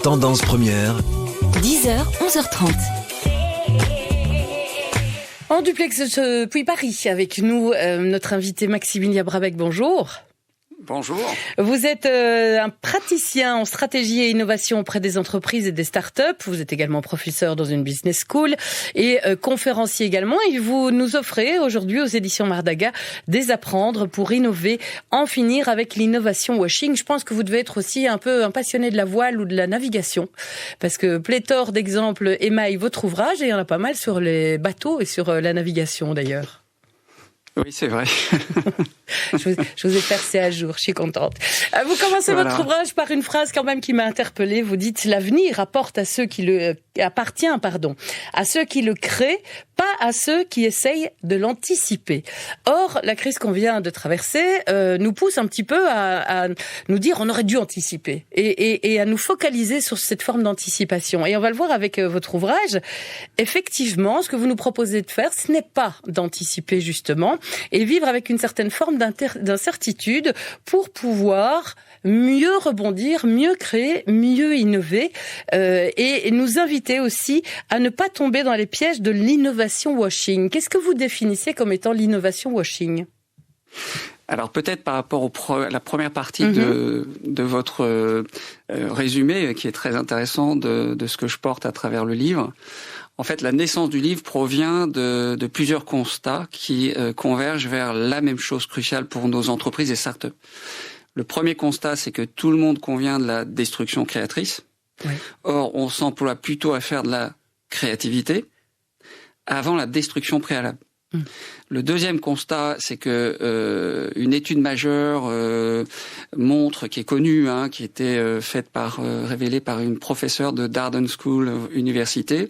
Tendance Première. 10h, 11h30. En duplex depuis Paris, avec nous, notre invité Maximilien Brabec, bonjour. Bonjour. Vous êtes un praticien en stratégie et innovation auprès des entreprises et des startups. Vous êtes également professeur dans une business school et conférencier également. Et vous nous offrez aujourd'hui aux éditions Mardaga des apprendre pour innover, en finir avec l'innovation washing. Je pense que vous devez être aussi un peu un passionné de la voile ou de la navigation, parce que pléthore d'exemples émaillent votre ouvrage et il y en a pas mal sur les bateaux et sur la navigation d'ailleurs. Oui, c'est vrai. Je vous ai percé à jour, je suis contente. Vous commencez votre ouvrage par une phrase quand même qui m'a interpellée. Vous dites « L'avenir apporte à ceux qui appartient à ceux qui le créent, pas à ceux qui essayent de l'anticiper ». Or, la crise qu'on vient de traverser nous pousse un petit peu à nous dire on aurait dû anticiper et à nous focaliser sur cette forme d'anticipation. Et on va le voir avec votre ouvrage. Effectivement, ce que vous nous proposez de faire, ce n'est pas d'anticiper justement et vivre avec une certaine forme d'incertitude pour pouvoir mieux rebondir, mieux créer, mieux innover et nous inviter aussi à ne pas tomber dans les pièges de l'innovation washing. Qu'est-ce que vous définissez comme étant l'innovation washing ? Alors peut-être par rapport à la première partie de votre résumé, qui est très intéressant de ce que je porte à travers le livre. En fait, la naissance du livre provient de plusieurs constats qui convergent vers la même chose cruciale pour nos entreprises et startups. Le premier constat, c'est que tout le monde convient de la destruction créatrice. Oui. Or, on s'emploie plutôt à faire de la créativité avant la destruction préalable. Le deuxième constat, c'est que une étude majeure montre, qui est connue, qui était révélée par une professeure de Darden School Université,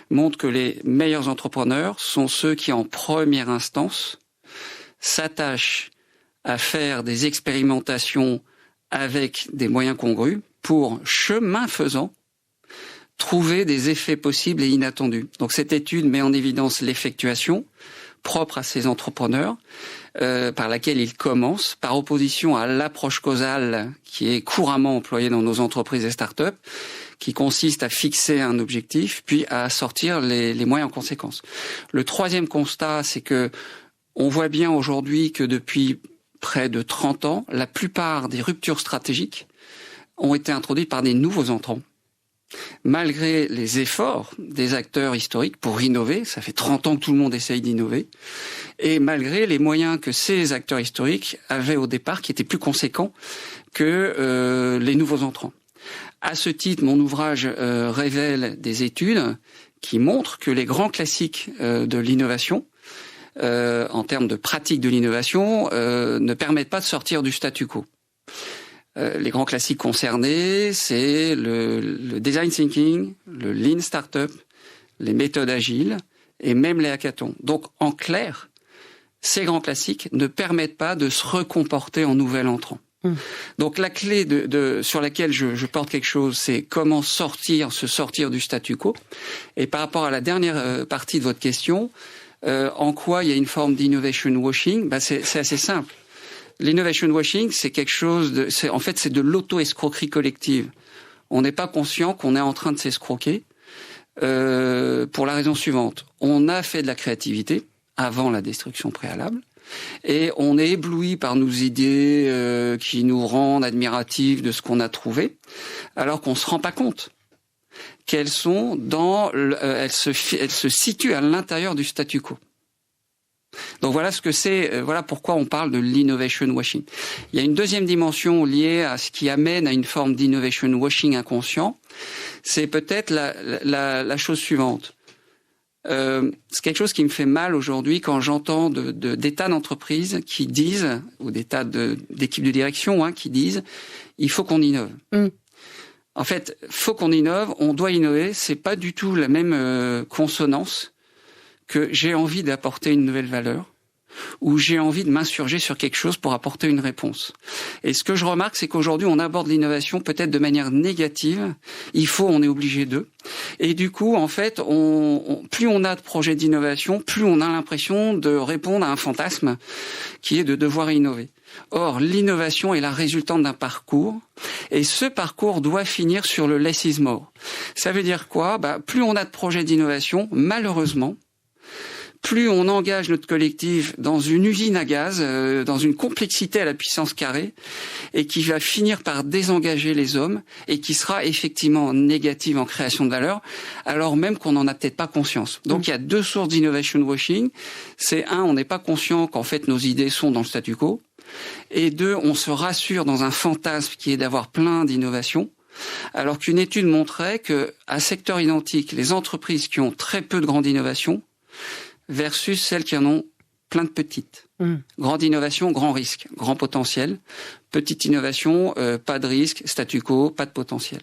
montre que les meilleurs entrepreneurs sont ceux qui, en première instance, s'attachent à faire des expérimentations avec des moyens congrus pour, chemin faisant, trouver des effets possibles et inattendus. Donc cette étude met en évidence l'effectuation propre à ces entrepreneurs, par laquelle ils commencent, par opposition à l'approche causale qui est couramment employée dans nos entreprises et startups, qui consiste à fixer un objectif, puis à sortir les moyens en conséquence. Le troisième constat, c'est que on voit bien aujourd'hui que depuis près de 30 ans, la plupart des ruptures stratégiques ont été introduites par des nouveaux entrants. Malgré les efforts des acteurs historiques pour innover, ça fait 30 ans que tout le monde essaye d'innover, et malgré les moyens que ces acteurs historiques avaient au départ, qui étaient plus conséquents que les nouveaux entrants. À ce titre, mon ouvrage révèle des études qui montrent que les grands classiques de l'innovation, en termes de pratique de l'innovation, ne permettent pas de sortir du statu quo. Les grands classiques concernés, c'est le design thinking, le lean startup, les méthodes agiles et même les hackathons. Donc, en clair, ces grands classiques ne permettent pas de se recomporter en nouvel entrant. Donc, la clé sur laquelle je porte quelque chose, c'est comment se sortir du statu quo. Et par rapport à la dernière partie de votre question, en quoi il y a une forme d'innovation washing, c'est assez simple. L'innovation washing, c'est quelque chose c'est de l'auto-escroquerie collective. On n'est pas conscient qu'on est en train de s'escroquer, pour la raison suivante. On a fait de la créativité avant la destruction préalable, et on est ébloui par nos idées qui nous rendent admiratifs de ce qu'on a trouvé, alors qu'on se rend pas compte qu'elles sont elles se situent à l'intérieur du statu quo. Donc voilà ce que c'est, voilà pourquoi on parle de l'innovation washing. Il y a une deuxième dimension liée à ce qui amène à une forme d'innovation washing inconscient. C'est peut-être la chose suivante. C'est quelque chose qui me fait mal aujourd'hui quand j'entends des tas d'entreprises qui disent, ou des tas d'équipes de direction qui disent, il faut qu'on innove. En fait, faut qu'on innove, on doit innover, c'est pas du tout la même consonance que j'ai envie d'apporter une nouvelle valeur, ou j'ai envie de m'insurger sur quelque chose pour apporter une réponse. Et ce que je remarque, c'est qu'aujourd'hui, on aborde l'innovation peut-être de manière négative. On est obligé de. Et du coup, en fait, plus on a de projets d'innovation, plus on a l'impression de répondre à un fantasme qui est de devoir innover. Or, l'innovation est la résultante d'un parcours, et ce parcours doit finir sur le less is more. Ça veut dire quoi ? Plus on a de projets d'innovation, malheureusement, plus on engage notre collectif dans une usine à gaz, dans une complexité à la puissance carrée, et qui va finir par désengager les hommes, et qui sera effectivement négative en création de valeur, alors même qu'on n'en a peut-être pas conscience. Donc il y a 2 sources d'innovation washing. C'est 1, on n'est pas conscient qu'en fait nos idées sont dans le statu quo, et 2, on se rassure dans un fantasme qui est d'avoir plein d'innovations, alors qu'une étude montrait que, à secteur identique, les entreprises qui ont très peu de grande innovation versus celles qui en ont plein de petites. Grande innovation, grand risque, grand potentiel. Petite innovation, pas de risque, statu quo, pas de potentiel.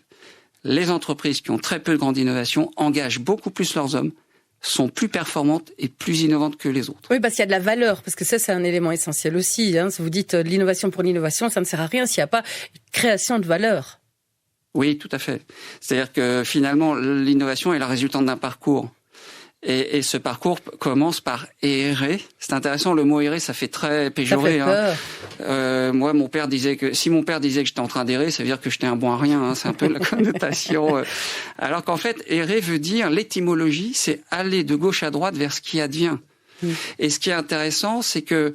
Les entreprises qui ont très peu de grande innovation engagent beaucoup plus leurs hommes, sont plus performantes et plus innovantes que les autres. Oui, parce qu'il y a de la valeur, parce que ça, c'est un élément essentiel aussi. Si vous dites l'innovation pour l'innovation, ça ne sert à rien s'il n'y a pas création de valeur. Oui, tout à fait. C'est-à-dire que finalement, l'innovation est la résultante d'un parcours. Et ce parcours commence par errer. C'est intéressant, le mot errer, ça fait très péjoré. Ça fait peur. Moi, mon père disait que si mon père disait que j'étais en train d'errer, ça veut dire que j'étais un bon à rien. C'est un peu la connotation. Alors qu'en fait, errer veut dire, l'étymologie, c'est aller de gauche à droite vers ce qui advient. Et ce qui est intéressant, c'est que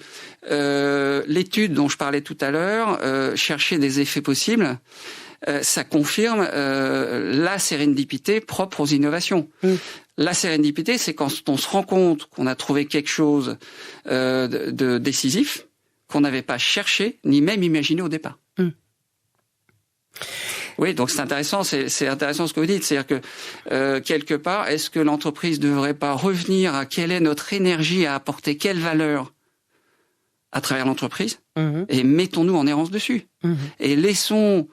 l'étude dont je parlais tout à l'heure, chercher des effets possibles, ça confirme la sérendipité propre aux innovations. La sérendipité, c'est quand on se rend compte qu'on a trouvé quelque chose de décisif, qu'on n'avait pas cherché, ni même imaginé au départ. Oui, donc c'est intéressant ce que vous dites. C'est-à-dire que, quelque part, est-ce que l'entreprise ne devrait pas revenir à quelle est notre énergie à apporter quelle valeur à travers l'entreprise, et mettons-nous en errance dessus. Et laissons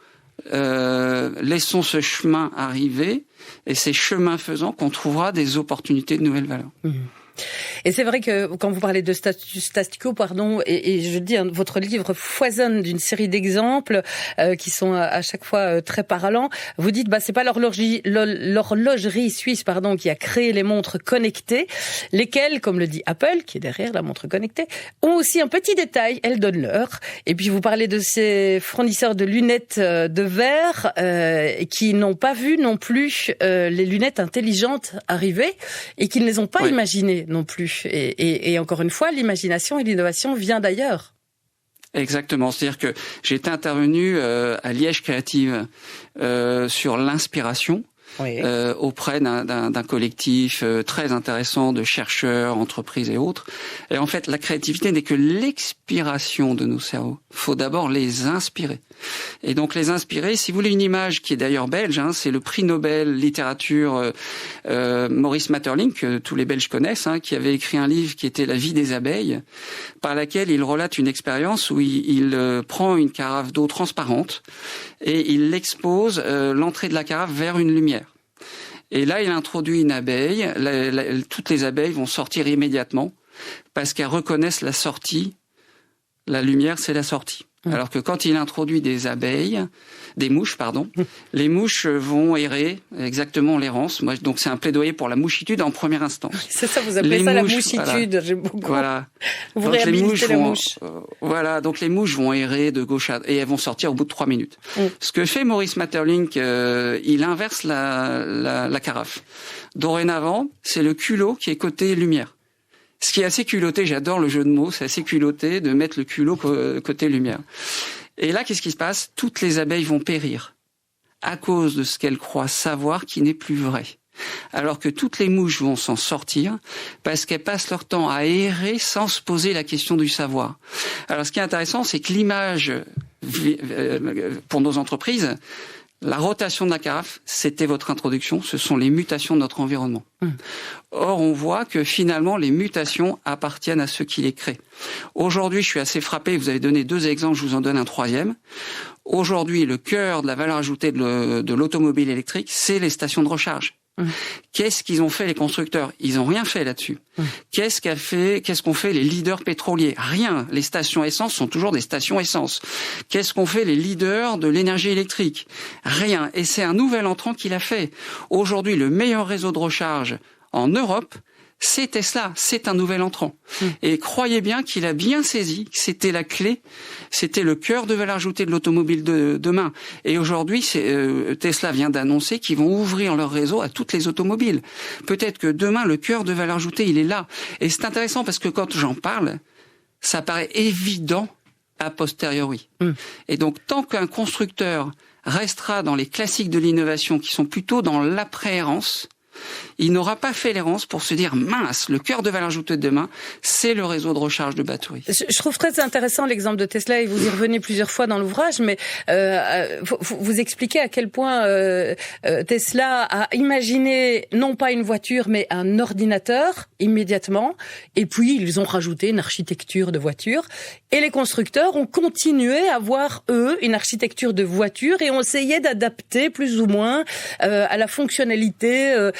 ce chemin arriver, et c'est chemin faisant qu'on trouvera des opportunités de nouvelles valeurs. Et c'est vrai que quand vous parlez de statu quo, et je dis, votre livre foisonne d'une série d'exemples qui sont à chaque fois très parlants. Vous dites, c'est pas l'horlogerie suisse, qui a créé les montres connectées, lesquelles, comme le dit Apple, qui est derrière la montre connectée, ont aussi un petit détail, elles donnent l'heure. Et puis vous parlez de ces fournisseurs de lunettes de verre qui n'ont pas vu non plus les lunettes intelligentes arriver et qui ne les ont pas imaginées non plus. Et encore une fois, l'imagination et l'innovation vient d'ailleurs. Exactement. C'est-à-dire que j'ai été intervenu à Liège Créative sur l'inspiration. Auprès d'un collectif très intéressant de chercheurs, entreprises et autres. Et en fait, la créativité n'est que l'expiration de nos cerveaux. Il faut d'abord les inspirer. Et donc les inspirer, si vous voulez une image qui est d'ailleurs belge, c'est le prix Nobel littérature Maurice Maeterlinck, que tous les Belges connaissent, qui avait écrit un livre qui était La vie des abeilles, par laquelle il relate une expérience où il prend une carafe d'eau transparente et il expose l'entrée de la carafe vers une lumière. Et là, il introduit une abeille. Toutes les abeilles vont sortir immédiatement parce qu'elles reconnaissent la sortie. La lumière, c'est la sortie. Alors que quand il introduit des mouches, les mouches vont errer, exactement l'errance. Moi, donc c'est un plaidoyer pour la mouchitude en première instance. C'est ça, vous appelez ça la mouchitude. Voilà. J'aime beaucoup. Voilà. Vous réhabilitez la mouche. Donc les mouches vont errer de gauche à droite et elles vont sortir au bout de 3 minutes. Ce que fait Maurice Maeterlinck, il inverse la carafe. Dorénavant, c'est le culot qui est côté lumière. Ce qui est assez culotté, j'adore le jeu de mots, c'est assez culotté de mettre le culot côté lumière. Et là, qu'est-ce qui se passe ? Toutes les abeilles vont périr à cause de ce qu'elles croient savoir qui n'est plus vrai. Alors que toutes les mouches vont s'en sortir parce qu'elles passent leur temps à errer sans se poser la question du savoir. Alors ce qui est intéressant, c'est que l'image pour nos entreprises, la rotation de la carafe, c'était votre introduction, ce sont les mutations de notre environnement. Or, on voit que finalement, les mutations appartiennent à ceux qui les créent. Aujourd'hui, je suis assez frappé, vous avez donné 2 exemples, je vous en donne un 3e. Aujourd'hui, le cœur de la valeur ajoutée de l'automobile électrique, c'est les stations de recharge. Qu'est-ce qu'ils ont fait les constructeurs ? Ils n'ont rien fait là-dessus. Qu'est-ce qu'ont fait les leaders pétroliers ? Rien. Les stations essence sont toujours des stations essence. Qu'est-ce qu'ont fait les leaders de l'énergie électrique ? Rien. Et c'est un nouvel entrant qui l'a fait. Aujourd'hui, le meilleur réseau de recharge en Europe, c'est Tesla, c'est un nouvel entrant. Et croyez bien qu'il a bien saisi que c'était la clé, c'était le cœur de valeur ajoutée de l'automobile de demain. Et aujourd'hui, Tesla vient d'annoncer qu'ils vont ouvrir leur réseau à toutes les automobiles. Peut-être que demain, le cœur de valeur ajoutée, il est là. Et c'est intéressant parce que quand j'en parle, ça paraît évident a posteriori. Et donc, tant qu'un constructeur restera dans les classiques de l'innovation qui sont plutôt dans l'après-errance, il n'aura pas fait l'errance pour se dire mince, le cœur de valeur ajoutée de demain, c'est le réseau de recharge de batteries. Je trouve très intéressant l'exemple de Tesla et vous y revenez plusieurs fois dans l'ouvrage, mais vous expliquez à quel point Tesla a imaginé non pas une voiture mais un ordinateur immédiatement, et puis ils ont rajouté une architecture de voiture, et les constructeurs ont continué à avoir eux une architecture de voiture et ont essayé d'adapter plus ou moins à la fonctionnalité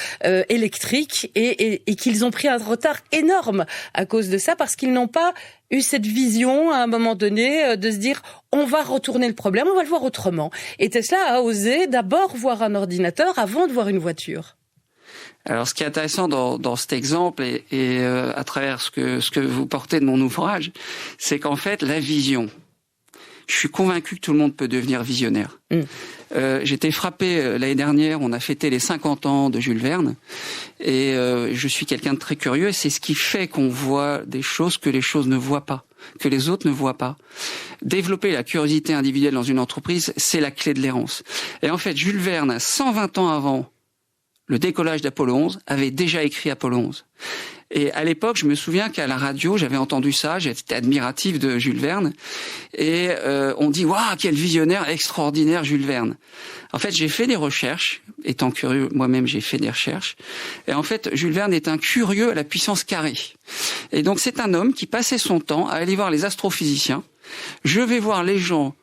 électrique et qu'ils ont pris un retard énorme à cause de ça parce qu'ils n'ont pas eu cette vision à un moment donné de se dire on va retourner le problème, on va le voir autrement. Et Tesla a osé d'abord voir un ordinateur avant de voir une voiture. Alors, ce qui est intéressant dans cet exemple et à travers ce que vous portez de mon ouvrage, c'est qu'en fait, la vision, je suis convaincu que tout le monde peut devenir visionnaire. J'étais frappé l'année dernière, on a fêté les 50 ans de Jules Verne, et je suis quelqu'un de très curieux, et c'est ce qui fait qu'on voit des choses que les choses ne voient pas, que les autres ne voient pas. Développer la curiosité individuelle dans une entreprise, c'est la clé de l'errance. Et en fait, Jules Verne, 120 ans avant le décollage d'Apollo 11, avait déjà écrit Apollo 11. Et à l'époque, je me souviens qu'à la radio, j'avais entendu ça, j'étais admiratif de Jules Verne, et on dit « Waouh, quel visionnaire extraordinaire Jules Verne !» En fait, j'ai fait des recherches, étant curieux, moi-même j'ai fait des recherches, et en fait, Jules Verne est un curieux à la puissance carrée. Et donc c'est un homme qui passait son temps à aller voir les astrophysiciens. Je vais voir les gens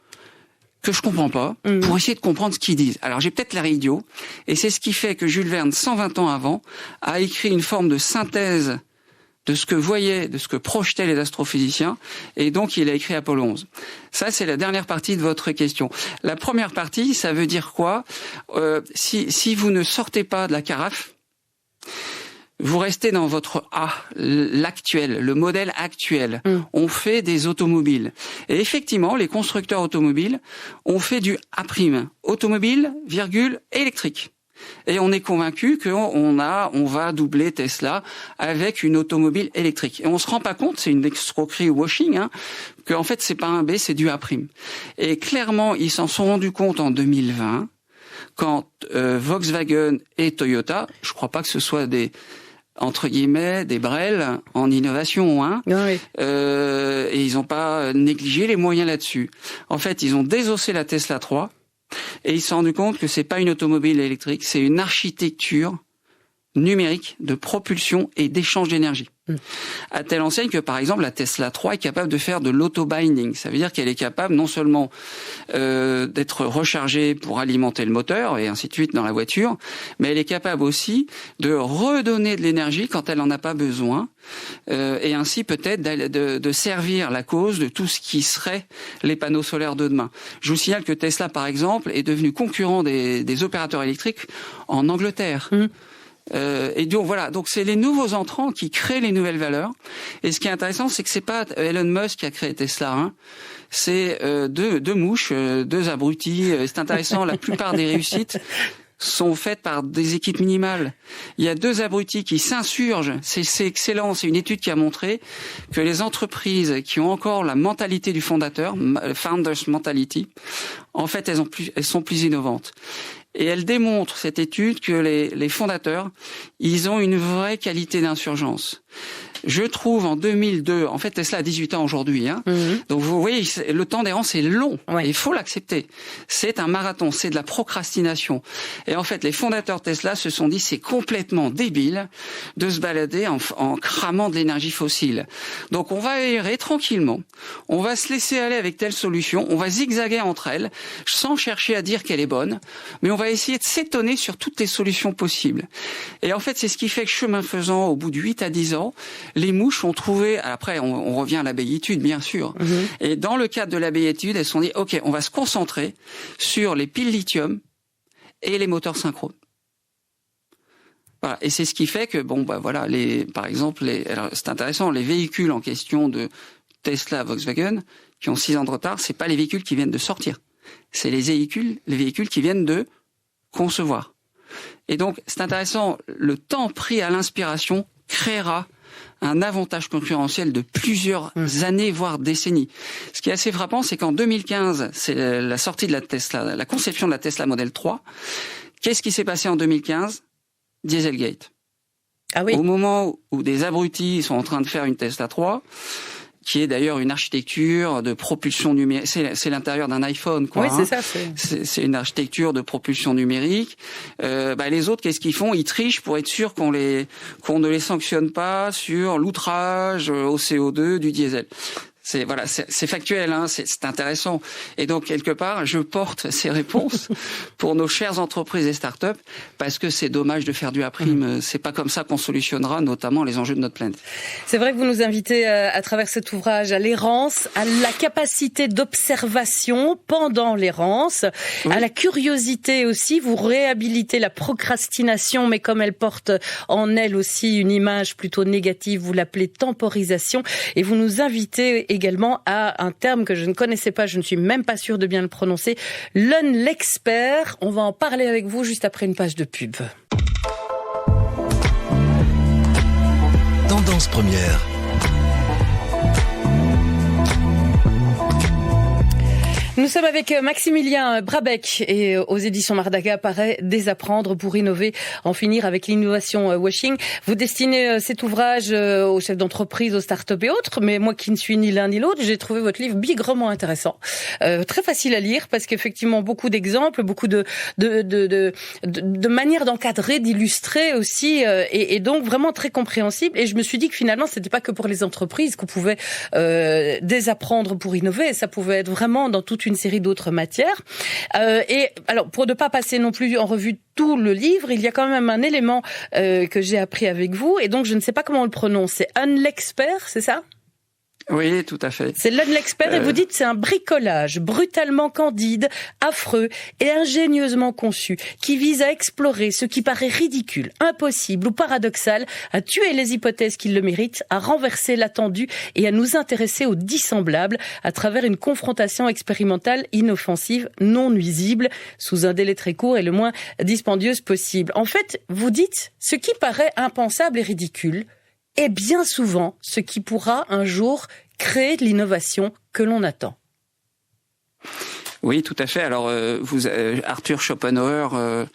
que je comprends pas, pour essayer de comprendre ce qu'ils disent. Alors j'ai peut-être l'air idiot, et c'est ce qui fait que Jules Verne, 120 ans avant, a écrit une forme de synthèse de ce que voyaient, de ce que projetaient les astrophysiciens, et donc il a écrit Apollo 11. Ça, c'est la dernière partie de votre question. La première partie, ça veut dire quoi ? Si vous ne sortez pas de la carafe, vous restez dans votre l'actuel, le modèle actuel. On fait des automobiles. Et effectivement, les constructeurs automobiles ont fait du A', automobile, électrique. Et on est convaincu qu'on va doubler Tesla avec une automobile électrique. Et on se rend pas compte, c'est une escroquerie washing, qu'en fait c'est pas un B, c'est du A'. Et clairement, ils s'en sont rendus compte en 2020, quand Volkswagen et Toyota, je crois pas que ce soit des entre guillemets, des brels en innovation, Oui. Et ils n'ont pas négligé les moyens là-dessus. En fait, ils ont désossé la Tesla 3 et ils se sont rendus compte que c'est pas une automobile électrique, c'est une architecture numérique de propulsion et d'échange d'énergie. À telle enseigne que, par exemple, la Tesla 3 est capable de faire de l'auto-binding. Ça veut dire qu'elle est capable non seulement d'être rechargée pour alimenter le moteur et ainsi de suite dans la voiture, mais elle est capable aussi de redonner de l'énergie quand elle n'en a pas besoin, et ainsi peut-être de servir la cause de tout ce qui serait les panneaux solaires de demain. Je vous signale que Tesla, par exemple, est devenu concurrent des opérateurs électriques en Angleterre. Et donc voilà, donc c'est les nouveaux entrants qui créent les nouvelles valeurs. Et ce qui est intéressant, c'est que c'est pas Elon Musk qui a créé Tesla, c'est deux mouches, deux abrutis. C'est intéressant, la plupart des réussites sont faites par des équipes minimales. Il y a deux abrutis qui s'insurgent. C'est excellent. C'est une étude qui a montré que les entreprises qui ont encore la mentalité du fondateur, founder's mentality, en fait, elles sont plus innovantes. Et elle démontre, cette étude, que les fondateurs, ils ont une vraie qualité d'insurgence. Je trouve en 2002, en fait Tesla a 18 ans aujourd'hui, donc vous voyez, le temps d'errance est long, et il faut l'accepter. C'est un marathon, c'est de la procrastination. Et en fait, les fondateurs Tesla se sont dit, c'est complètement débile de se balader en cramant de l'énergie fossile. Donc on va aérer tranquillement, on va se laisser aller avec telle solution, on va zigzaguer entre elles, sans chercher à dire qu'elle est bonne, mais on va essayer de s'étonner sur toutes les solutions possibles. Et en fait, c'est ce qui fait que chemin faisant, au bout de 8 à 10 ans, les mouches ont trouvé, après on revient à l'abéitude bien sûr, et dans le cadre de l'abéitude, elles se sont dit, ok, on va se concentrer sur les piles lithium et les moteurs synchrones. Voilà. Et c'est ce qui fait que, voilà, par exemple, alors c'est intéressant, les véhicules en question de Tesla, Volkswagen, qui ont 6 ans de retard, c'est pas les véhicules qui viennent de sortir. C'est les véhicules qui viennent de concevoir. Et donc, c'est intéressant, le temps pris à l'inspiration créera un avantage concurrentiel de plusieurs années, voire décennies. Ce qui est assez frappant, c'est qu'en 2015, c'est la sortie de la Tesla, la conception de la Tesla Model 3. Qu'est-ce qui s'est passé en 2015 ? Dieselgate. Ah oui. Au moment où des abrutis sont en train de faire une Tesla 3, qui est d'ailleurs une architecture de propulsion numérique, c'est l'intérieur d'un iPhone, quoi. Oui, c'est ça. C'est une architecture de propulsion numérique. Les autres, qu'est-ce qu'ils font ? Ils trichent pour être sûr qu'on ne les sanctionne pas sur l'outrage au CO2 du diesel. C'est factuel, hein, c'est intéressant. Et donc, quelque part, je porte ces réponses pour nos chères entreprises et start-up, parce que c'est dommage de faire du A'. C'est pas comme ça qu'on solutionnera notamment les enjeux de notre planète. C'est vrai que vous nous invitez à travers cet ouvrage à l'errance, à la capacité d'observation pendant l'errance, à la curiosité aussi. Vous réhabilitez la procrastination, mais comme elle porte en elle aussi une image plutôt négative, vous l'appelez temporisation. Et vous nous invitez également à un terme que je ne connaissais pas, je ne suis même pas sûre de bien le prononcer, l'Unlexpert. On va en parler avec vous juste après une page de pub. Tendance première. Nous sommes avec Maximilien Brabec et aux éditions Mardaga paraît Désapprendre pour innover, en finir avec l'innovation washing. Vous destinez cet ouvrage aux chefs d'entreprise, aux start-up et autres, mais moi qui ne suis ni l'un ni l'autre, j'ai trouvé votre livre bigrement intéressant. Très facile à lire parce qu'effectivement beaucoup d'exemples, beaucoup de manières d'encadrer, d'illustrer aussi et donc vraiment très compréhensible. Et je me suis dit que finalement c'était pas que pour les entreprises qu'on pouvait désapprendre pour innover, ça pouvait être vraiment dans toute une série d'autres matières. Et alors, pour ne pas passer non plus en revue tout le livre, il y a quand même un élément que j'ai appris avec vous, et donc je ne sais pas comment on le prononce. C'est Unlexpert, c'est ça ? Oui, tout à fait. C'est l'Unlexpert et vous dites c'est un bricolage brutalement candide, affreux et ingénieusement conçu qui vise à explorer ce qui paraît ridicule, impossible ou paradoxal, à tuer les hypothèses qui le méritent, à renverser l'attendu et à nous intéresser au dissemblable à travers une confrontation expérimentale inoffensive, non nuisible, sous un délai très court et le moins dispendieuse possible. En fait, vous dites ce qui paraît impensable et ridicule est bien souvent ce qui pourra un jour créer de l'innovation que l'on attend. Oui, tout à fait. Alors, Arthur Schopenhauer,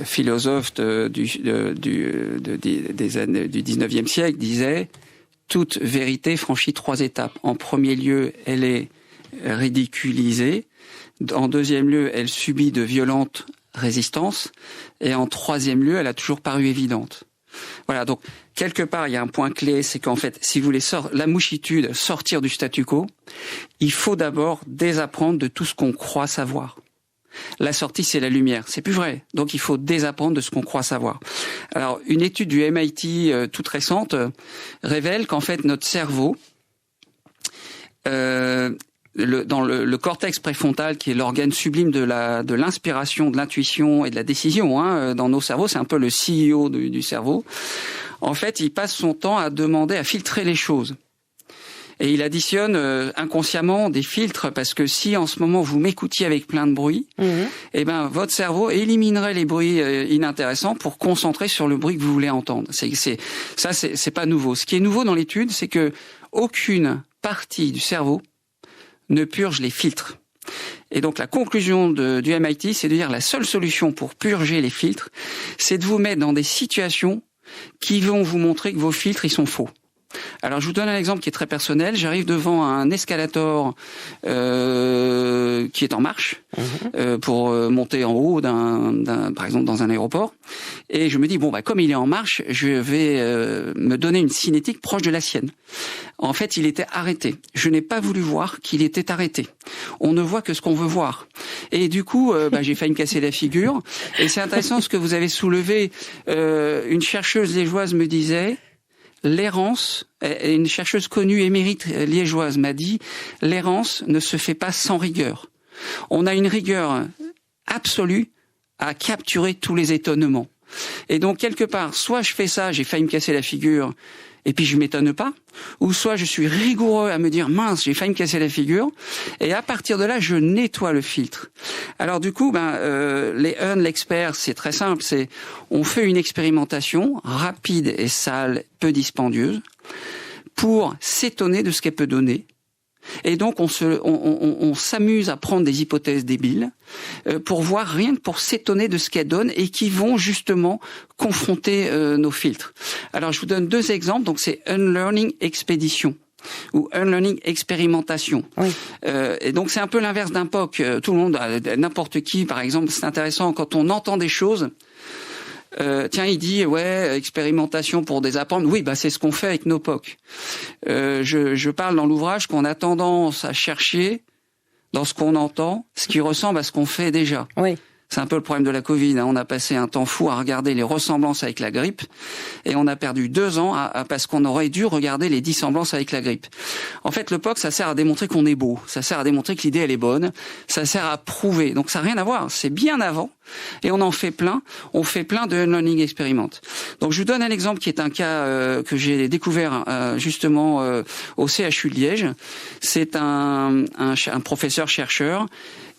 philosophe du 19e siècle, disait « Toute vérité franchit 3 étapes. En premier lieu, elle est ridiculisée. En deuxième lieu, elle subit de violentes résistances. Et en troisième lieu, elle a toujours paru évidente. » Voilà, donc quelque part il y a un point clé, c'est qu'en fait, si vous voulez la mouchitude, sortir du statu quo, il faut d'abord désapprendre de tout ce qu'on croit savoir. La sortie, c'est la lumière, c'est plus vrai. Donc il faut désapprendre de ce qu'on croit savoir. Alors une étude du MIT toute récente révèle qu'en fait notre cerveau, dans le cortex préfrontal, qui est l'organe sublime de l'inspiration, de l'intuition et de la décision, dans nos cerveaux, c'est un peu le CEO du cerveau. En fait, il passe son temps à demander à filtrer les choses. Et il additionne inconsciemment des filtres, parce que si en ce moment vous m'écoutiez avec plein de bruit, eh ben votre cerveau éliminerait les bruits inintéressants pour concentrer sur le bruit que vous voulez entendre. C'est pas nouveau. Ce qui est nouveau dans l'étude, c'est que aucune partie du cerveau ne purge les filtres. Et donc la conclusion du MIT, c'est de dire la seule solution pour purger les filtres, c'est de vous mettre dans des situations qui vont vous montrer que vos filtres, ils sont faux. Alors je vous donne un exemple qui est très personnel. J'arrive devant un escalator qui est en marche pour monter en haut par exemple dans un aéroport, et je me dis comme il est en marche, je vais me donner une cinétique proche de la sienne. En fait, il était arrêté. Je n'ai pas voulu voir qu'il était arrêté. On ne voit que ce qu'on veut voir. Et du coup, j'ai failli me casser la figure. Et c'est intéressant ce que vous avez soulevé. Une chercheuse liégeoise me disait, l'errance, une chercheuse connue émérite liégeoise m'a dit, l'errance ne se fait pas sans rigueur. On a une rigueur absolue à capturer tous les étonnements. Et donc, quelque part, soit je fais ça, j'ai failli me casser la figure, et puis je m'étonne pas, ou soit je suis rigoureux à me dire mince, j'ai failli me casser la figure, et à partir de là, je nettoie le filtre. Alors du coup, l'expert, c'est très simple, on fait une expérimentation rapide et sale, peu dispendieuse, pour s'étonner de ce qu'elle peut donner. Et donc on s'amuse à prendre des hypothèses débiles pour voir, rien que pour s'étonner de ce qu'elles donnent et qui vont justement confronter nos filtres. Alors je vous donne 2 exemples. Donc c'est Unlearning Expédition ou Unlearning Expérimentation. Oui. Et donc c'est un peu l'inverse d'un POC. Tout le monde, n'importe qui, par exemple, c'est intéressant quand on entend des choses. Tiens, il dit expérimentation pour des apprendre. Oui, c'est ce qu'on fait avec nos POC. Je parle dans l'ouvrage qu'on a tendance à chercher dans ce qu'on entend, ce qui ressemble à ce qu'on fait déjà. Oui. C'est un peu le problème de la Covid. On a passé un temps fou à regarder les ressemblances avec la grippe et on a perdu 2 ans parce qu'on aurait dû regarder les dissemblances avec la grippe. En fait, le POC, ça sert à démontrer qu'on est beau. Ça sert à démontrer que l'idée, elle est bonne. Ça sert à prouver. Donc, ça n'a rien à voir. C'est bien avant. Et on en fait plein. On fait plein de Unlearning Experiment. Donc, je vous donne un exemple qui est un cas que j'ai découvert justement au CHU de Liège. C'est un professeur-chercheur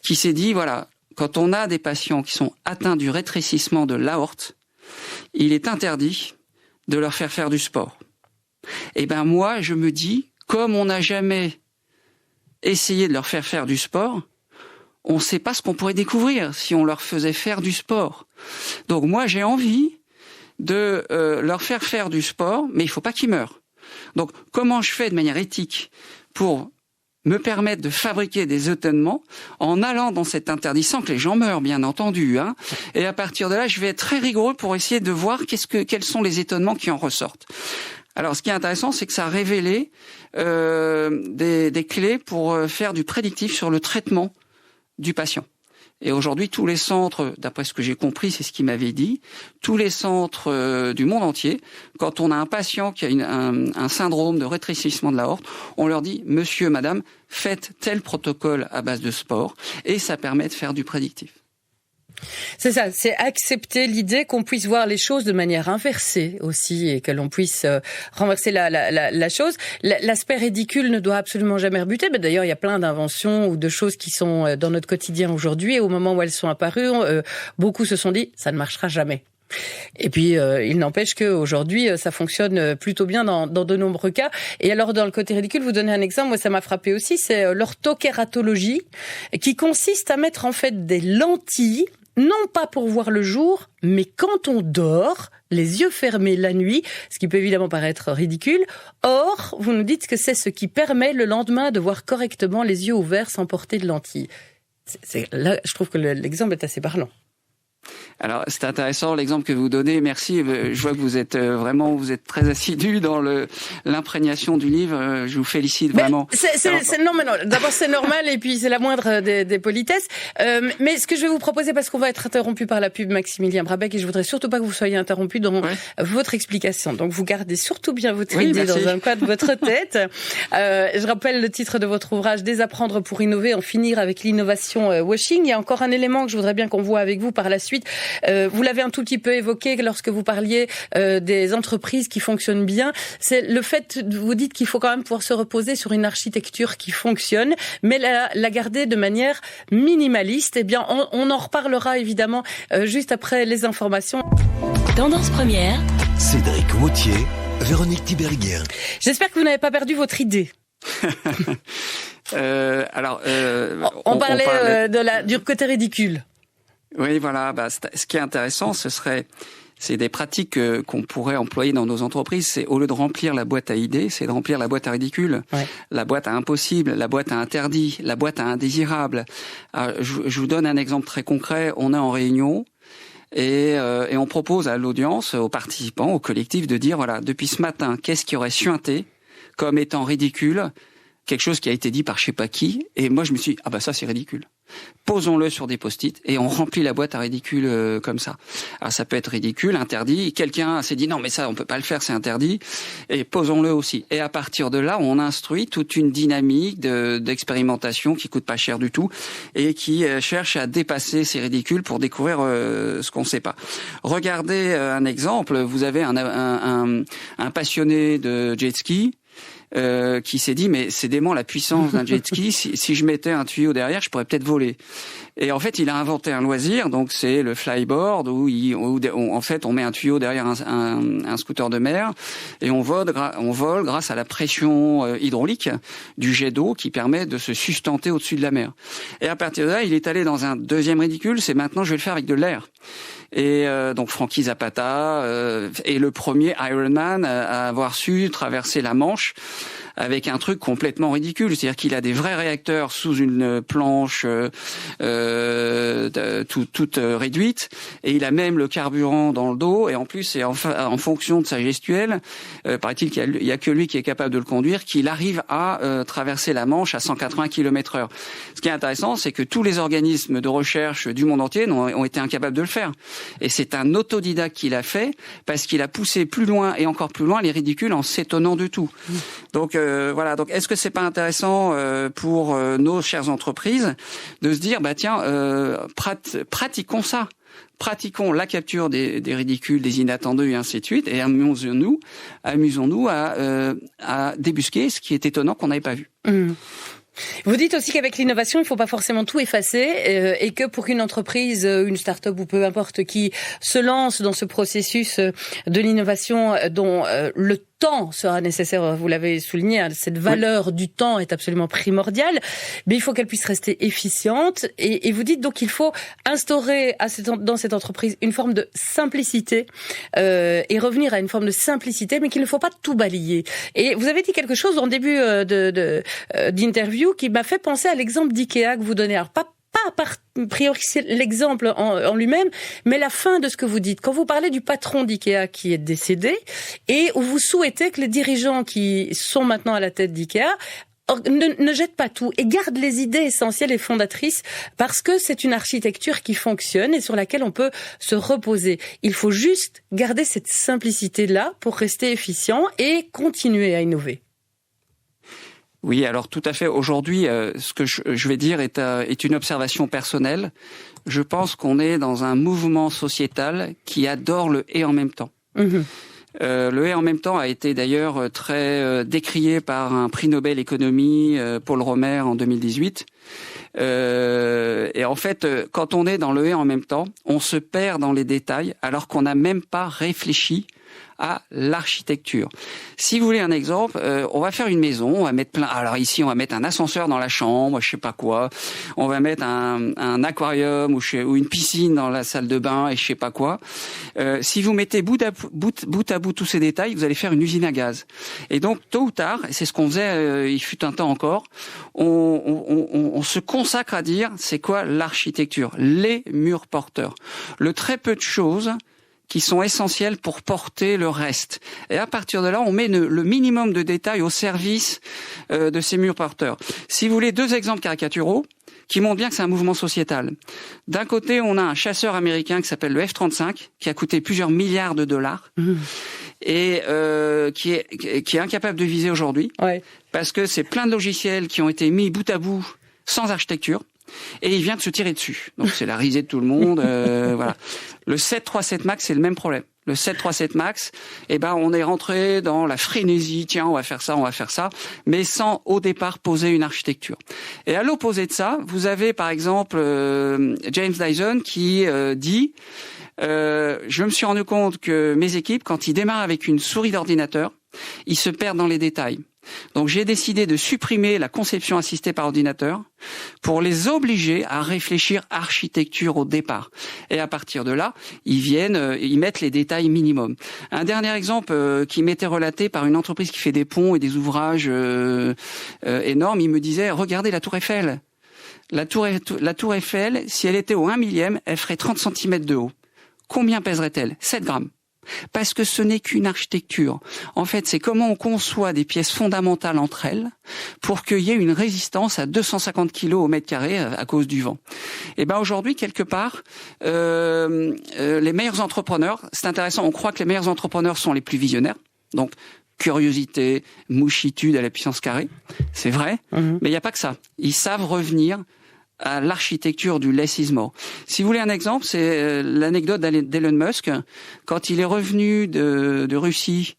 qui s'est dit, voilà, quand on a des patients qui sont atteints du rétrécissement de l'aorte, il est interdit de leur faire du sport. Et moi, je me dis, comme on n'a jamais essayé de leur faire du sport, on ne sait pas ce qu'on pourrait découvrir si on leur faisait faire du sport. Donc moi, j'ai envie de leur faire du sport, mais il ne faut pas qu'ils meurent. Donc comment je fais de manière éthique pour me permettre de fabriquer des étonnements en allant dans cet interdit sans que les gens meurent, bien entendu. Et à partir de là, je vais être très rigoureux pour essayer de voir quels sont les étonnements qui en ressortent. Alors, ce qui est intéressant, c'est que ça a révélé des clés pour faire du prédictif sur le traitement du patient. Et aujourd'hui, tous les centres, d'après ce que j'ai compris, c'est ce qu'il m'avait dit, tous les centres du monde entier, quand on a un patient qui a un syndrome de rétrécissement de l'aorte, on leur dit « Monsieur, madame, faites tel protocole à base de sport » et ça permet de faire du prédictif. C'est ça, c'est accepter l'idée qu'on puisse voir les choses de manière inversée aussi et que l'on puisse renverser la chose. L'aspect ridicule ne doit absolument jamais rebuter. Mais d'ailleurs, il y a plein d'inventions ou de choses qui sont dans notre quotidien aujourd'hui et au moment où elles sont apparues, beaucoup se sont dit ça ne marchera jamais. Et puis, il n'empêche qu'aujourd'hui, ça fonctionne plutôt bien dans de nombreux cas. Et alors, dans le côté ridicule, vous donnez un exemple, moi ça m'a frappé aussi, c'est l'orthokératologie, qui consiste à mettre en fait des lentilles, non pas pour voir le jour, mais quand on dort, les yeux fermés la nuit, ce qui peut évidemment paraître ridicule. Or, vous nous dites que c'est ce qui permet le lendemain de voir correctement les yeux ouverts sans porter de lentilles. Là, je trouve que l'exemple est assez parlant. Alors, c'est intéressant l'exemple que vous donnez. Merci. Je vois que vous êtes très assidu dans l'imprégnation du livre. Je vous félicite vraiment. Non, d'abord c'est normal et puis c'est la moindre des politesses. Mais ce que je vais vous proposer, parce qu'on va être interrompu par la pub Maximilien Brabec et je voudrais surtout pas que vous soyez interrompu dans votre explication. Donc vous gardez surtout bien votre idée dans un coin de votre tête. Je rappelle le titre de votre ouvrage, Désapprendre pour innover, en finir avec l'innovation washing. Il y a encore un élément que je voudrais bien qu'on voit avec vous par la suite. Vous l'avez un tout petit peu évoqué lorsque vous parliez des entreprises qui fonctionnent bien. C'est le fait, vous dites qu'il faut quand même pouvoir se reposer sur une architecture qui fonctionne, mais la garder de manière minimaliste. Eh bien, on en reparlera évidemment juste après les informations. Tendance première. Cédric Moutier, Véronique Tiberghien. J'espère que vous n'avez pas perdu votre idée. On parlait du côté ridicule. Oui, voilà. Ce qui est intéressant, c'est des pratiques qu'on pourrait employer dans nos entreprises. C'est au lieu de remplir la boîte à idées, c'est de remplir la boîte à ridicule, la boîte à impossible, la boîte à interdit, la boîte à indésirable. Alors, je vous donne un exemple très concret. On est en réunion et on propose à l'audience, aux participants, au collectif, de dire voilà, depuis ce matin, qu'est-ce qui aurait suinté comme étant ridicule, quelque chose qui a été dit par je sais pas qui. Et moi, je me suis dit ça c'est ridicule. posons-le sur des post-it et on remplit la boîte à ridicule comme ça. Alors ça peut être ridicule, interdit. Quelqu'un s'est dit non mais ça on peut pas le faire, c'est interdit. Et posons-le aussi. Et à partir de là, on instruit toute une dynamique d'expérimentation qui coûte pas cher du tout et qui cherche à dépasser ces ridicules pour découvrir ce qu'on sait pas. Regardez un exemple. Vous avez un passionné de jet ski. Qui s'est dit mais c'est dément la puissance d'un jet ski, si je mettais un tuyau derrière je pourrais peut-être voler. Et en fait il a inventé un loisir, donc c'est le flyboard où en fait on met un tuyau derrière un scooter de mer et on vole grâce à la pression hydraulique du jet d'eau qui permet de se sustenter au-dessus de la mer. Et à partir de là il est allé dans un deuxième ridicule, c'est maintenant je vais le faire avec de l'air. Et donc Frankie Zapata est le premier Ironman à avoir su traverser la Manche avec un truc complètement ridicule, c'est-à-dire qu'il a des vrais réacteurs sous une planche toute réduite, et il a même le carburant dans le dos, et en plus c'est en fonction de sa gestuelle, paraît-il qu'il y a que lui qui est capable de le conduire, qu'il arrive à traverser la Manche à 180 km/h. Ce qui est intéressant, c'est que tous les organismes de recherche du monde entier ont été incapables de le faire. Et c'est un autodidacte qui l'a fait, parce qu'il a poussé plus loin et encore plus loin les ridicules en s'étonnant de tout. Donc voilà. Donc est-ce que c'est pas intéressant pour nos chères entreprises de se dire tiens, pratiquons ça. Pratiquons la capture des ridicules, des inattendus et ainsi de suite, et amusons-nous à débusquer ce qui est étonnant qu'on n'avait pas vu. Vous dites aussi qu'avec l'innovation, il ne faut pas forcément tout effacer et que pour qu'une entreprise, une start-up ou peu importe qui se lance dans ce processus de l'innovation dont le temps sera nécessaire, vous l'avez souligné, cette valeur du temps est absolument primordiale, mais il faut qu'elle puisse rester efficiente et vous dites donc qu'il faut instaurer dans cette entreprise une forme de simplicité et revenir à une forme de simplicité, mais qu'il ne faut pas tout balayer. Et vous avez dit quelque chose en début d'interview qui m'a fait penser à l'exemple d'IKEA que vous donnez. Alors pas a priori l'exemple en lui-même, mais la fin de ce que vous dites. Quand vous parlez du patron d'IKEA qui est décédé et où vous souhaitez que les dirigeants qui sont maintenant à la tête d'IKEA ne jettent pas tout et gardent les idées essentielles et fondatrices parce que c'est une architecture qui fonctionne et sur laquelle on peut se reposer. Il faut juste garder cette simplicité-là pour rester efficient et continuer à innover. Oui, alors tout à fait. Aujourd'hui, ce que je vais dire est une observation personnelle. Je pense qu'on est dans un mouvement sociétal qui adore le « et en même temps ». Le « et en même temps » a été d'ailleurs très décrié par un prix Nobel économie, Paul Romer, en 2018. Et en fait, quand on est dans le « et en même temps », on se perd dans les détails alors qu'on n'a même pas réfléchi à l'architecture. Si vous voulez un exemple, on va faire une maison, on va mettre plein. Alors ici, on va mettre un ascenseur dans la chambre, je sais pas quoi. On va mettre un aquarium ou une piscine dans la salle de bain et je sais pas quoi. Si vous mettez bout à bout tous ces détails, vous allez faire une usine à gaz. Et donc tôt ou tard, et c'est ce qu'on faisait, il fut un temps encore, on se consacre à dire c'est quoi l'architecture, les murs porteurs, le très peu de choses qui sont essentielles pour porter le reste. Et à partir de là, on met le minimum de détails au service de ces murs porteurs. Si vous voulez, 2 exemples caricaturaux qui montrent bien que c'est un mouvement sociétal. D'un côté, on a un chasseur américain qui s'appelle le F-35, qui a coûté plusieurs milliards de dollars, et qui est incapable de viser aujourd'hui, parce que c'est plein de logiciels qui ont été mis bout à bout sans architecture. Et il vient de se tirer dessus. Donc c'est la risée de tout le monde. Voilà. Le 737 Max, c'est le même problème. Le 737 Max, on est rentré dans la frénésie. Tiens, on va faire ça, mais sans au départ poser une architecture. Et à l'opposé de ça, vous avez par exemple James Dyson qui dit je me suis rendu compte que mes équipes, quand ils démarrent avec une souris d'ordinateur, ils se perdent dans les détails. Donc j'ai décidé de supprimer la conception assistée par ordinateur pour les obliger à réfléchir architecture au départ. Et à partir de là, ils mettent les détails minimum. Un dernier exemple qui m'était relaté par une entreprise qui fait des ponts et des ouvrages énormes, il me disait, regardez la tour Eiffel. La tour Eiffel, si elle était au 1 millième, elle ferait 30 cm de haut. Combien pèserait-elle ? 7 grammes. parce que ce n'est qu'une architecture. En fait, c'est comment on conçoit des pièces fondamentales entre elles pour qu'il y ait une résistance à 250 kg au mètre carré à cause du vent. Et ben aujourd'hui, quelque part, les meilleurs entrepreneurs, c'est intéressant, on croit que les meilleurs entrepreneurs sont les plus visionnaires. Donc, curiosité, mouchitude à la puissance carrée, c'est vrai, mais il n'y a pas que ça. Ils savent revenir à l'architecture du less is more. Si vous voulez un exemple, c'est l'anecdote d'Elon Musk, quand il est revenu de Russie,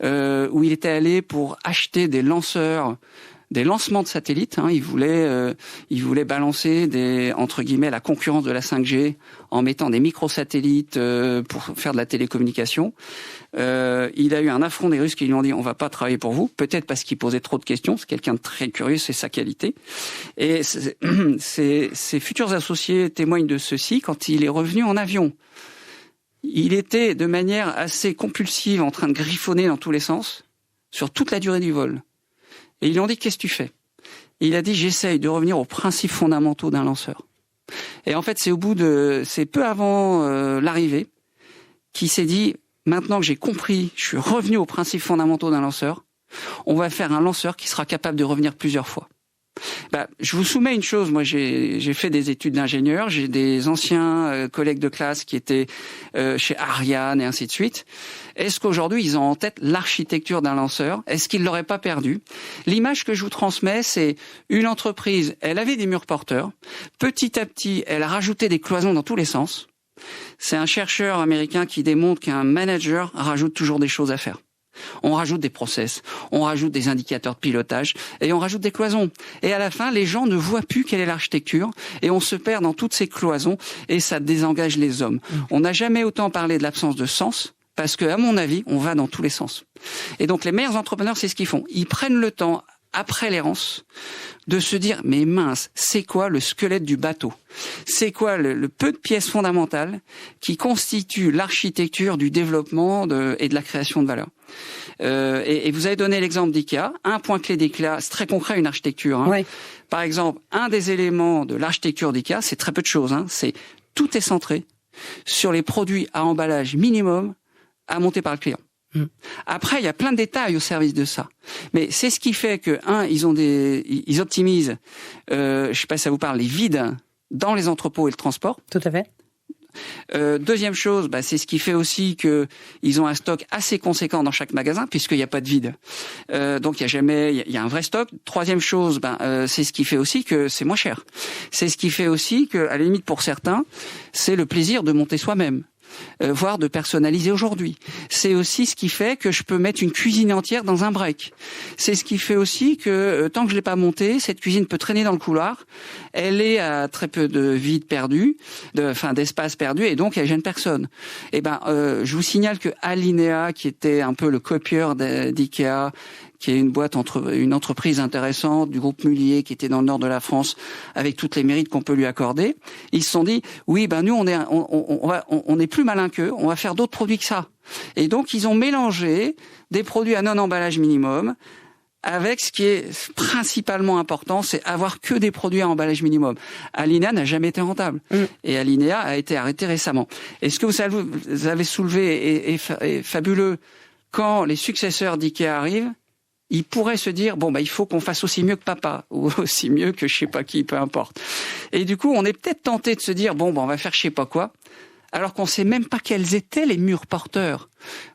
où il était allé pour acheter des lancements de satellites. Il voulait balancer entre guillemets la concurrence de la 5G en mettant des microsatellites pour faire de la télécommunication. Il a eu un affront des Russes qui lui ont dit on va pas travailler pour vous, peut-être parce qu'il posait trop de questions. C'est quelqu'un de très curieux, c'est sa qualité. Et ses futurs associés témoignent de ceci quand il est revenu en avion. Il était de manière assez compulsive en train de griffonner dans tous les sens sur toute la durée du vol. Et ils lui ont dit, qu'est-ce que tu fais? Et il a dit, j'essaye de revenir aux principes fondamentaux d'un lanceur. Et en fait, c'est peu avant l'arrivée qu'il s'est dit, maintenant que j'ai compris, je suis revenu aux principes fondamentaux d'un lanceur, on va faire un lanceur qui sera capable de revenir plusieurs fois. Je vous soumets une chose, moi j'ai fait des études d'ingénieur, j'ai des anciens collègues de classe qui étaient chez Ariane et ainsi de suite. Est-ce qu'aujourd'hui ils ont en tête l'architecture d'un lanceur? Est-ce qu'ils l'auraient pas perdu? L'image que je vous transmets, c'est une entreprise, elle avait des murs porteurs, petit à petit elle a rajouté des cloisons dans tous les sens. C'est un chercheur américain qui démontre qu'un manager rajoute toujours des choses à faire. On rajoute des process, on rajoute des indicateurs de pilotage et on rajoute des cloisons. Et à la fin, les gens ne voient plus quelle est l'architecture et on se perd dans toutes ces cloisons et ça désengage les hommes. On n'a jamais autant parlé de l'absence de sens parce que, à mon avis, on va dans tous les sens. Et donc, les meilleurs entrepreneurs, c'est ce qu'ils font. Ils prennent le temps, après l'errance, de se dire, mais mince, c'est quoi le squelette du bateau? C'est quoi le peu de pièces fondamentales qui constituent l'architecture du développement et de la création de valeur? Et vous avez donné l'exemple d'IKEA. Un point clé d'IKEA, c'est très concret, une architecture. Ouais. Par exemple, un des éléments de l'architecture d'IKEA, c'est très peu de choses. C'est tout est centré sur les produits à emballage minimum à monter par le client. Après, il y a plein de détails au service de ça. Mais c'est ce qui fait que, ils optimisent, je sais pas si ça vous parle, les vides dans les entrepôts et le transport. Tout à fait. Deuxième chose, c'est ce qui fait aussi que ils ont un stock assez conséquent dans chaque magasin puisqu'il n'y a pas de vide. Donc il y a un vrai stock. Troisième chose, c'est ce qui fait aussi que c'est moins cher. C'est ce qui fait aussi que, à la limite pour certains, c'est le plaisir de monter soi-même. Voire de personnaliser aujourd'hui. C'est aussi ce qui fait que je peux mettre une cuisine entière dans un break. C'est ce qui fait aussi que tant que je l'ai pas montée, cette cuisine peut traîner dans le couloir. Elle est à très peu de vide perdu, d'espace perdu, et donc elle gêne personne. Je vous signale que Alinea, qui était un peu le copieur d'IKEA, qui est une entreprise intéressante du groupe Mullier qui était dans le nord de la France, avec toutes les mérites qu'on peut lui accorder. Ils se sont dit, oui, nous on est plus malin qu'eux, on va faire d'autres produits que ça. Et donc ils ont mélangé des produits à non-emballage minimum avec ce qui est principalement important, c'est avoir que des produits à emballage minimum. Alinea n'a jamais été rentable. Et Alinea a été arrêté récemment. Et ce que vous avez soulevé est fabuleux. Quand les successeurs d'IKEA arrivent, ils pourraient se dire, il faut qu'on fasse aussi mieux que papa, ou aussi mieux que je sais pas qui, peu importe. Et du coup, on est peut-être tenté de se dire, on va faire je sais pas quoi, alors qu'on sait même pas quels étaient les murs porteurs.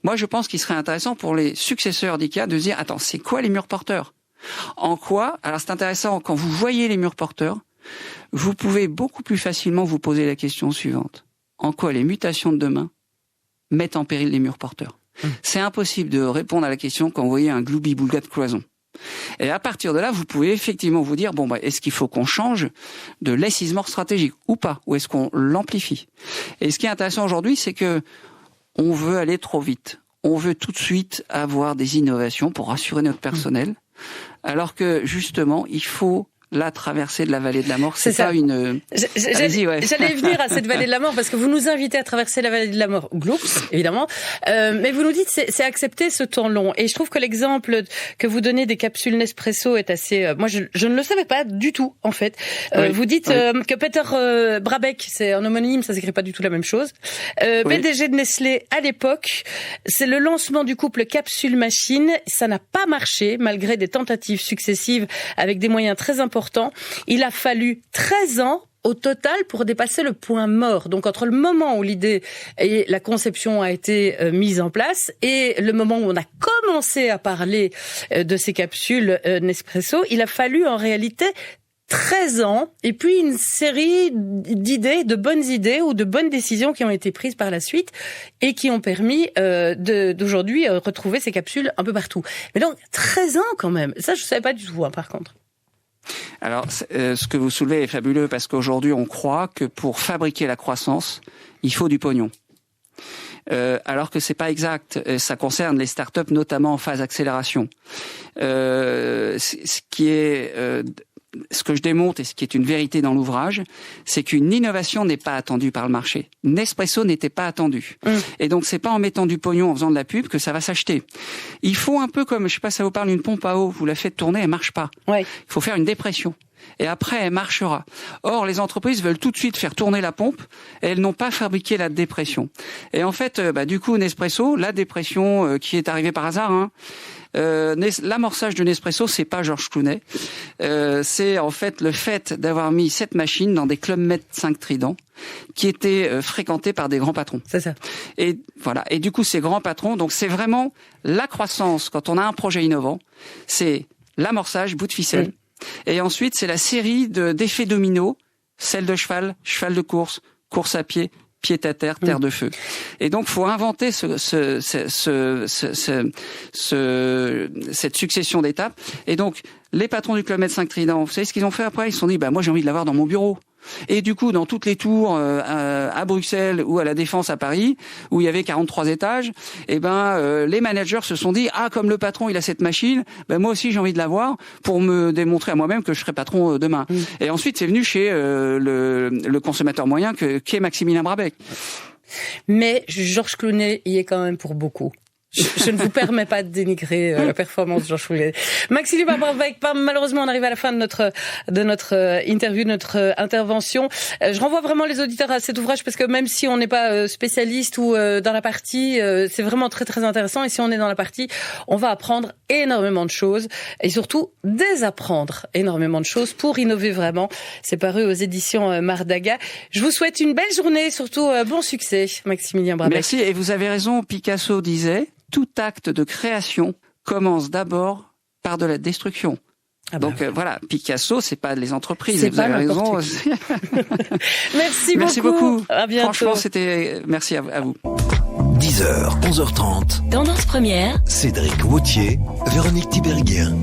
Moi, je pense qu'il serait intéressant pour les successeurs d'IKEA de se dire, attends, c'est quoi les murs porteurs? En quoi? Alors c'est intéressant, quand vous voyez les murs porteurs, vous pouvez beaucoup plus facilement vous poser la question suivante. En quoi les mutations de demain mettent en péril les murs porteurs? C'est impossible de répondre à la question quand vous voyez un gloubi-boulga de cloison. Et à partir de là, vous pouvez effectivement vous dire, est-ce qu'il faut qu'on change de less is more stratégique ou pas? Ou est-ce qu'on l'amplifie? Et ce qui est intéressant aujourd'hui, c'est que on veut aller trop vite. On veut tout de suite avoir des innovations pour rassurer notre personnel. Alors que, justement, il faut la traversée de la vallée de la mort. C'est ça. Pas une... J'allais venir à cette vallée de la mort parce que vous nous invitez à traverser la vallée de la mort. Gloops, évidemment. Mais vous nous dites c'est accepter ce temps long. Et je trouve que l'exemple que vous donnez des capsules Nespresso est assez... moi, je ne le savais pas du tout, en fait. Vous dites que Peter Brabeck, c'est un homonyme, ça s'écrit pas du tout la même chose. PDG de Nestlé, à l'époque, c'est le lancement du couple capsule-machine. Ça n'a pas marché, malgré des tentatives successives avec des moyens très importants. Il a fallu 13 ans au total pour dépasser le point mort. Donc entre le moment où l'idée et la conception a été mise en place et le moment où on a commencé à parler de ces capsules Nespresso, il a fallu en réalité 13 ans et puis une série d'idées, de bonnes idées ou de bonnes décisions qui ont été prises par la suite et qui ont permis d'aujourd'hui retrouver ces capsules un peu partout. Mais donc 13 ans quand même. Ça je ne savais pas du tout par contre. Alors, ce que vous soulevez est fabuleux parce qu'aujourd'hui, on croit que pour fabriquer la croissance, il faut du pognon. Alors que c'est pas exact. Ça concerne les startups, notamment en phase accélération. Ce que je démontre et ce qui est une vérité dans l'ouvrage, c'est qu'une innovation n'est pas attendue par le marché. Nespresso n'était pas attendu. Et donc, c'est pas en mettant du pognon, en faisant de la pub, que ça va s'acheter. Il faut un peu comme, je sais pas si ça vous parle, une pompe à eau. Vous la faites tourner, elle marche pas. Il faut faire une dépression. Et après, elle marchera. Or, les entreprises veulent tout de suite faire tourner la pompe et elles n'ont pas fabriqué la dépression. Et en fait, du coup, Nespresso, la dépression qui est arrivée par hasard, l'amorçage de Nespresso, c'est pas Georges Clooney. C'est en fait le fait d'avoir mis cette machine dans des Club Med 5 Trident qui étaient fréquentés par des grands patrons. C'est ça. Et voilà. Et du coup, ces grands patrons, donc c'est vraiment la croissance quand on a un projet innovant, c'est l'amorçage, bout de ficelle. Et ensuite, c'est la série d'effets dominos, selle de cheval, cheval de course, course à pied, pied à terre, terre de feu. Et donc, faut inventer cette succession d'étapes. Et donc, les patrons du Club Med 5 Trident, vous savez ce qu'ils ont fait après? Ils se sont dit, moi, j'ai envie de l'avoir dans mon bureau. Et du coup, dans toutes les tours à Bruxelles ou à la Défense à Paris, où il y avait 43 étages, les managers se sont dit, comme le patron il a cette machine, moi aussi j'ai envie de l'avoir pour me démontrer à moi-même que je serai patron demain. Et ensuite, c'est venu chez le consommateur moyen qu'est Maximilien Brabeck. Mais Georges Clooney y est quand même pour beaucoup. Je ne vous permets pas de dénigrer la performance de Georges Clooney. Maximilien Brabeck, malheureusement, on arrive à la fin de notre interview, de notre intervention. Je renvoie vraiment les auditeurs à cet ouvrage parce que même si on n'est pas spécialiste ou dans la partie, c'est vraiment très très intéressant. Et si on est dans la partie, on va apprendre énormément de choses et surtout désapprendre énormément de choses pour innover vraiment. C'est paru aux éditions Mardaga. Je vous souhaite une belle journée, surtout bon succès, Maximilien Brabeck. Merci. Et vous avez raison, Picasso disait, tout acte de création commence d'abord par de la destruction. Donc voilà, Picasso, c'est pas les entreprises. C'est vous avez raison. Merci beaucoup. À bientôt. Franchement, merci à vous. 10h, 11h30. Tendance première. Cédric Wauthier, Véronique Tiberghien.